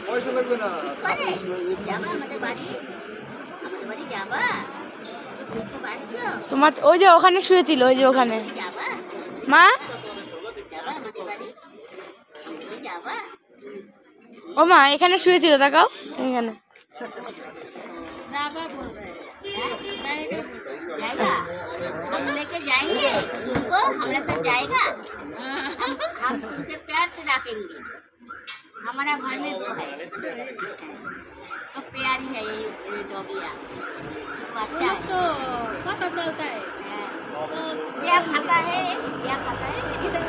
পয়সা লাগবে না। তোমার ওই যে ওখানে শুয়েছিল, ওই যে ওখানে মা। ও মা এখানে শুয়েছিল, দেখাও এখানে। हम लेके जाएंगे तुमको, हमारे साथ जाएगा। हम तुमसे प्यार से रखेंगे। हमारा घर में दो है तो प्यारी है ये डॉगिया, तो अच्छा है। तो पता चलता है तो क्या खाता है, क्या खाता है इधर